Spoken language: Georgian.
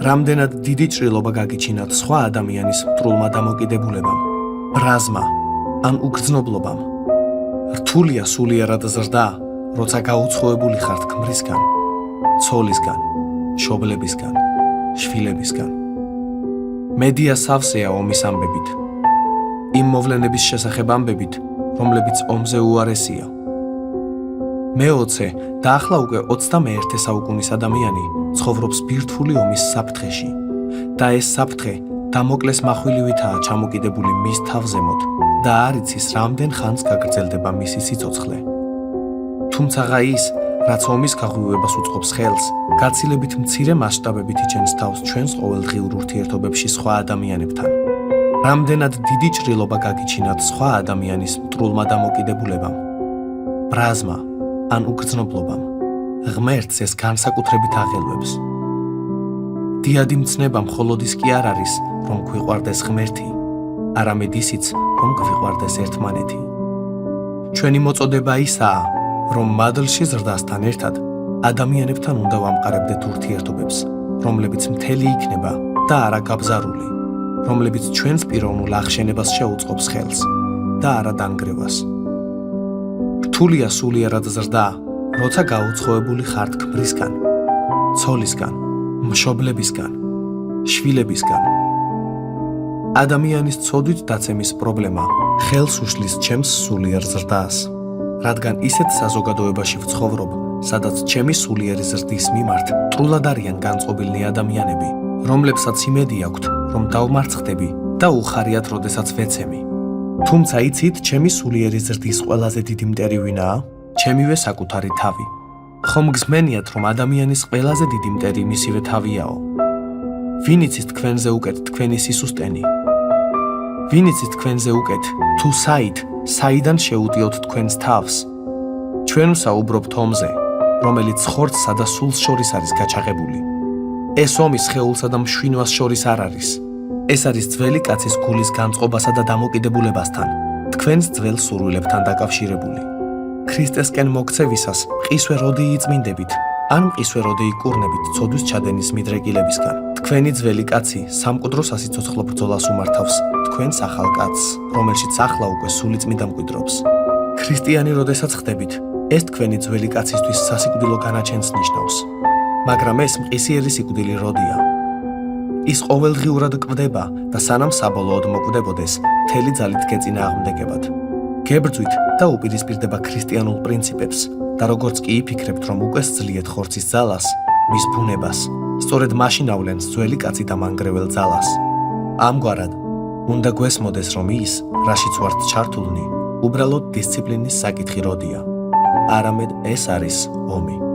რამდენად დიდი ჭრილობა გაგიჩინათ სხვა ადამიანის მტრულმა დამოკიდებულებამ, ბრაზმა ან უგრძნობლობამ. რთულია სულიერად ზრდა, როცა გაუცხოებული ხართ ქმრისგან, ცოლისგან, მშობლებისგან, შვილებისგან. მედია სავსეა ომის ამბებით, იმ მოვლენების შესახებ ამბებით, რომლებიც ომზე უარესია. მე-20 და ახლა უკვე 21 საუკუნის ადამიანი ცხოვრობს ბირთვული ომის საფრთხეში და ეს საფრთხე დამოკლეს מחვილივითაა ჩამოკიდებული მის თავზემოთ და არ იცის რამდენ ხანს გაგრძელდება მისი სიცოცხლე. თუმცაღა ის, რაც ომის გაღვივებას უწყობს ხელს, გაცილებით მცირე მასშტაბებით იჩენს თავს ჩვენს ყოველდღიურ ურთიერთობებში სხვა ადამიანებთან. რამდენად დიდი ჭრილობა გაგიჩინათ სხვა ადამიანის მტრულმა დამოკიდებულებამ, ბრაზმა ან უგრძნობლობამ, ღმერთს ეს განსაკუთრებით აღელვებს. დიადი მცნება მხოლოდ ის კი არ არის, რომ გვიყვარდეს ღმერთი, არამედ ისიც, რომ გვიყვარდეს ერთმანეთი. ჩვენი მოწოდება ისაა, რომ მადლში ზრდასთან ერთად ადამიანებთან უნდა ვამყარებდეთ ურთიერთობებს, რომლებიც მთელი იქნება და არა გაბზარული, რომლებიც ჩვენს პიროვნულ აღშენებას შეუწყობს ხელს და არა დანგრევას. რთულია სულიერად ზრდა, როცა გაუცხოებული ხართ ქმრისგან, ცოლისგან, მშობლებისგან, შვილებისგან. ადამიანის ცოდვით დაცემის პრობლემა ხელს უშლის ჩემს სულიერ ზრდას, რადგან ისეთ საზოგადოებაში ვცხოვრობ, სადაც ჩემი სულიერი ზრდის მიმართ მტრულად არიან განწყობილნი ადამიანები, რომლებსაც იმედი აქვთ, რომ დავმარცხდები და უხარიათ, როდესაც ვეცემი. თუმცა იცით, ჩემი სულიერი ზრდის ყველაზე დიდი მტერი ვინაა? ჩემივე საკუთარი თავი. ხომ გსმენიათ, რომ ადამიანის ყველაზე დიდი მტერი მისივე თავიაო? ვინ იცის თქვენზე უკეთ თქვენი სისუსტენი? ვინ იცის თქვენზე უკეთ თუ საიდან შეუტიოთ თქვენს თავს? ჩვენ ვსაუბრობთ ომზე, რომელიც ხორცსა და სულს შორის არის გაჩაღებული. ეს ომი სხეულსა და მშვინვას შორის არ არის. ეს არის ძველი კაცის გულის განწყობასა და დამოკიდებულებასთან, თქვენს ძველ სურვილებთან დაკავშირებული. ქრისტესკენ მოქცევისას მყისვე როდი იწმინდებით, ან მყისვე როდი იკურნებით ცოდვის ჩადენის მიდრეკილებისგან. თქვენი ძველი კაცი სამკვდრო სასიცოცხლო ბრძოლას უმართავს თქვენს ახალ კაცს, რომელშიც ახლა უკვე სულიწმიდა მკვიდრობს. ქრისტიანი როდესაც ხდებით, ეს თქვენი ძველი კაცისთვის სასიკვდილო განაჩენს ნიშნავს. მაგრამ ეს მყისიერი სიკვდილი როდია? ის ყოველდღიურად კვდება და სანამ საბოლოოდ მოკვდებოდეს, მთელი ძალით გეწინააღმდეგებათ. გებრძვით და უპირისპირდება ქრისტიანულ პრინციპებს და როგორც კი იფიქრებთ, რომ უკვე სძლიეთ ხორცის ძალას, მის ბუნებას, სწორედ მაშინ ავლენს ძველი კაცი და მანგრეველ ძალას. ამგვარად, უნდა გვესმოდეს, რომ ის, რაშიც ვართ ჩართულნი, უბრალოდ დისციპლინის საკითხი როდია. არამედ ეს არის ომი.